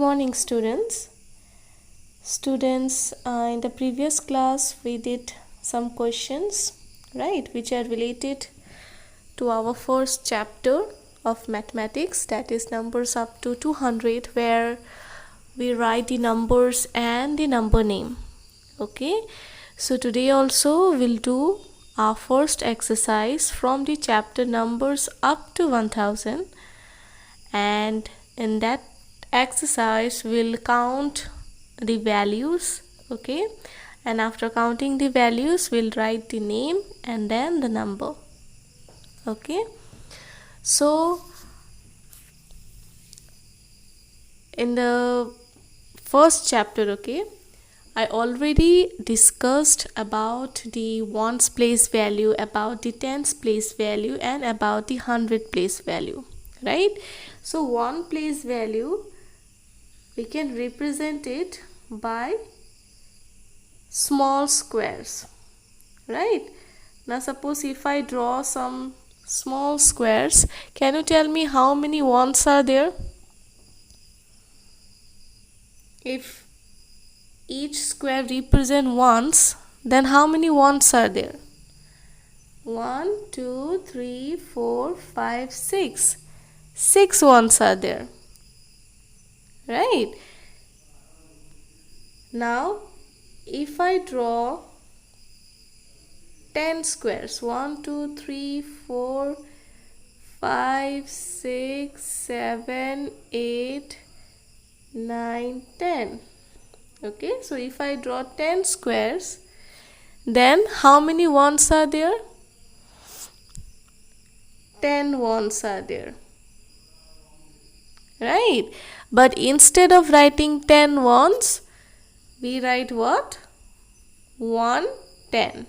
morning, students. In the previous class we did some questions, right, which are related to our first chapter of mathematics, that is numbers up to 200, where we write the numbers and the number name. Okay, so today also we'll do our first exercise from the chapter numbers up to 1000, and in that exercise we'll count the values. Okay, and after counting the values we'll write the name and then the number. Okay, so in the first chapter, okay, I already discussed about the ones place value, about the tens place value, and about the 100 place value, right? So one place value, we can represent it by small squares, right? Now suppose if I draw some small squares, can you tell me how many ones are there? If each square represent ones, then how many ones are there? 1, 2, 3, 4, 5, 6. 6 ones are there, right? Now if I draw 10 squares, 1, 2, 3, 4, 5, 6, 7, 8, 9, 10. Okay, so if I draw 10 squares, then how many ones are there? 10 ones are there, right? But instead of writing 10 ones, we write what? 1 10.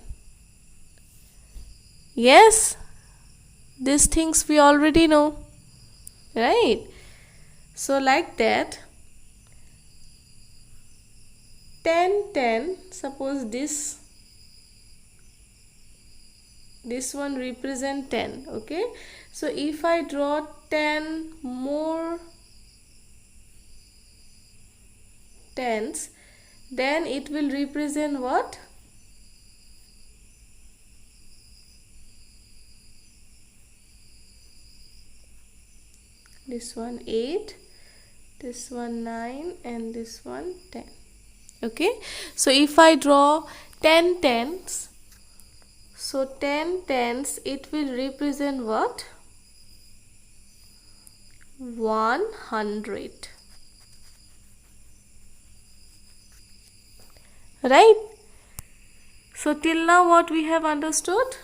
Yes, these things we already know, right? So like that, 10 10, suppose this one represent 10. Okay, so if I draw 10 more tens, then it will represent what? This one 8, this one 9, and this one 10. Okay, so if I draw 10 tens, so 10 tens, it will represent what? 100, right? So till now what we have understood?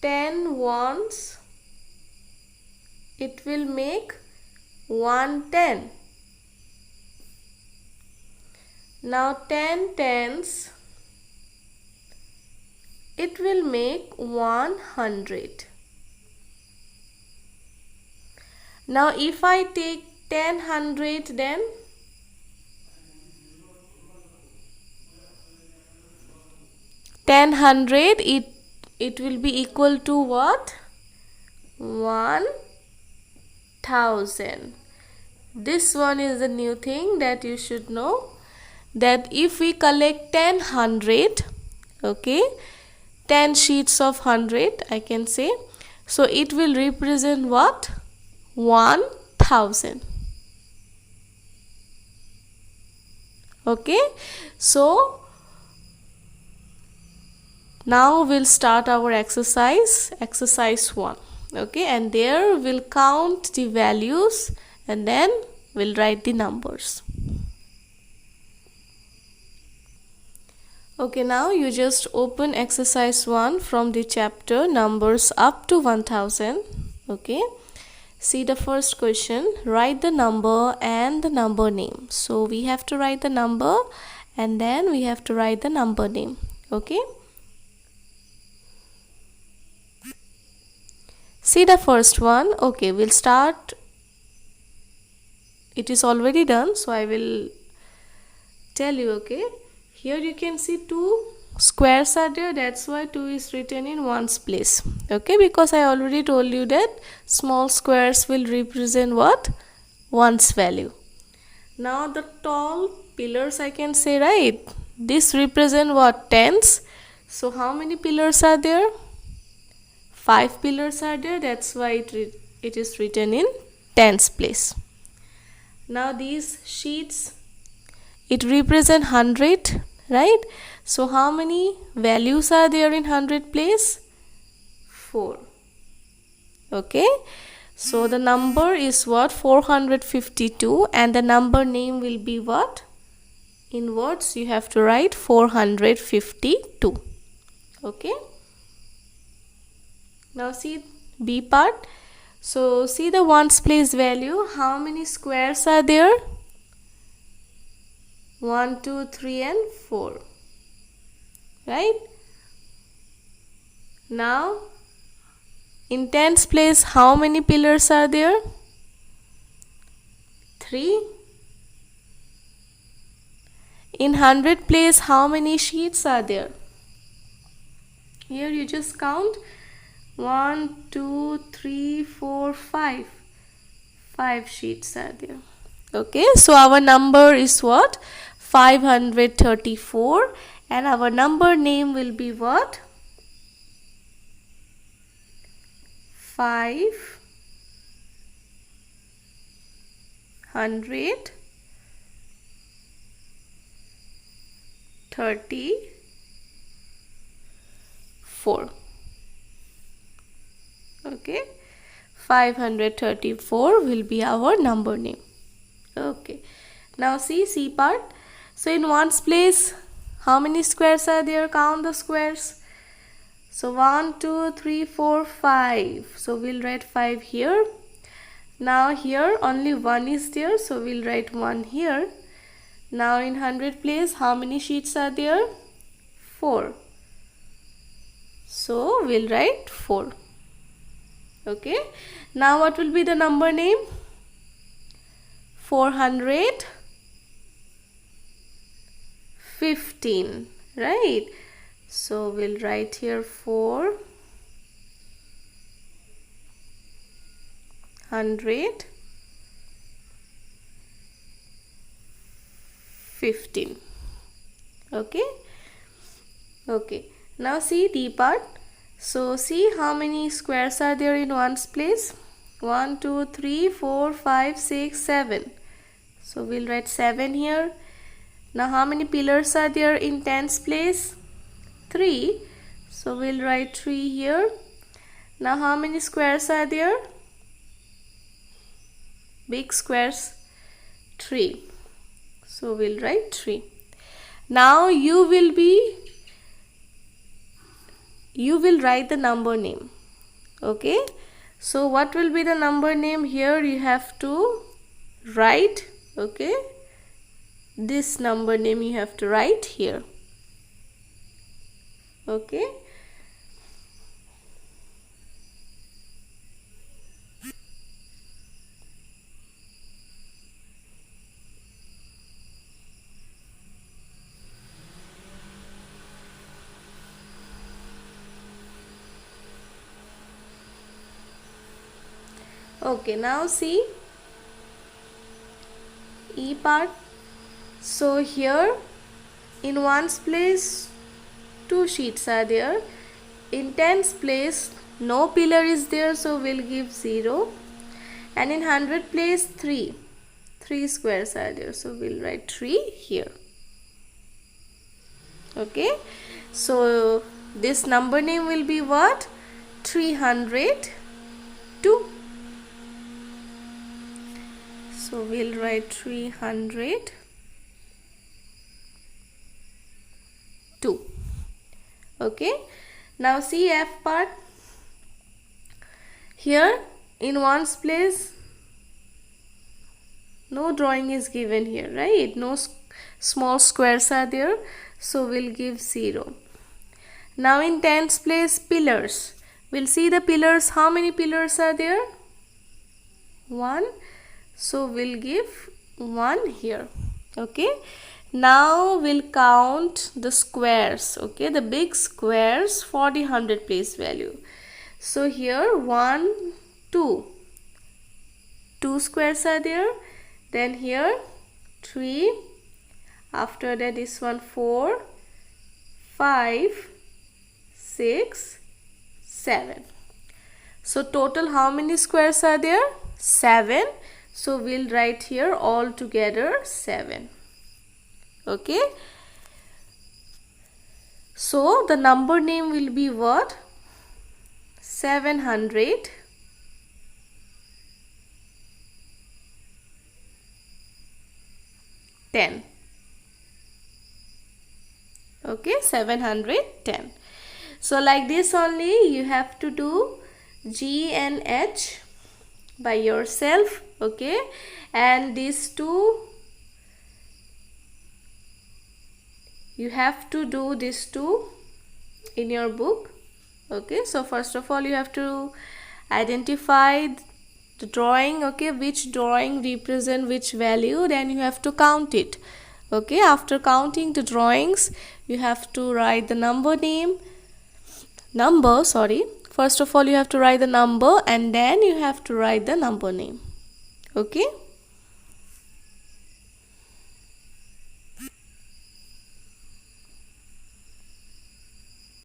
10 ones, it will make 110. Now 10 tens, it will make 100. Now if I take 10 hundred, then it will be equal to what? 1000. This one is the new thing that you should know, that if we collect 10 hundred, okay, 10 sheets of 100, I can say, so it will represent what? 1000. Okay, so now we'll start our exercise 1. Okay, and there we'll count the values and then we'll write the numbers. Okay, now you just open exercise 1 from the chapter numbers up to 1000. Okay, see the first question, write the number and the number name. So we have to write the number and then we have to write the number name. Okay, see the first one. Okay, we'll start. It is already done, so I will tell you. Okay, here you can see 2 squares are there, that's why 2 is written in ones place. Okay, because I already told you that small squares will represent what? Ones value. Now the tall pillars I can say, right? This represent what? Tens. So how many pillars are there? 5 pillars are there. That's why it is written in tens place. Now these sheets, it represent 100, right? So how many values are there in 100 place? 4. Okay. So the number is what? 452, and the number name will be what? In words you have to write 452. Okay. Now see B part. So see the ones place value. How many squares are there? 1, 2, 3 and 4. Right? Now in tens place, how many pillars are there? 3. In 100 place, how many sheets are there? Here you just count 1, 2, 3, 4, 5. 5 sheets are there. Okay, so our number is what? 534, and our number name will be what? 534. Okay, 534 will be our number name. Okay, now see C part. So in ones place, how many squares are there? Count the squares. So 1, 2, 3, 4, 5. So we'll write 5 here. Now here only 1 is there, so we'll write 1 here. Now in 100 place, how many sheets are there? 4. So we'll write 4. Okay. Now what will be the number name? 415. Right. So we'll write here 415. Okay. Okay. Now see D part. So see how many squares are there in ones place? 1, 2, 3, 4, 5, 6, 7. So we'll write 7 here. Now how many pillars are there in tens place? 3. So we'll write 3 here. Now how many squares are there? Big squares, 3. So we'll write 3. Now you will write the number name. Okay. So what will be the number name? Here you have to write. Okay. This number name you have to write here. Okay. Okay, now see E part. So here in ones place 2 sheets are there. In tens place no pillar is there, so we'll give 0. And in 100 place 3 squares are there, so we'll write 3 here. Okay, so this number name will be what? 302. So we'll write 302. Okay. Now see F part. Here in ones place no drawing is given here, right? No small squares are there, so we'll give 0. Now in tens place pillars, we'll see the pillars. How many pillars are there? 1. So we'll give 1 here. Okay. Now we'll count the squares. Okay, the big squares for the 100 place value. So here 1, 2 squares are there. Then here 3, after that this one 4, 5, 6, 7. So total how many squares are there? 7. So we'll write here all together 7. Okay. So the number name will be what? 710. Okay, 710. So like this only you have to do G and H by yourself. Okay, and these two you have to do these two in your book. Okay, so first of all you have to identify the drawing. Okay, which drawing represent which value, then you have to count it. Okay, after counting the drawings you have to write the number, first of all you have to write the number and then you have to write the number name. Okay.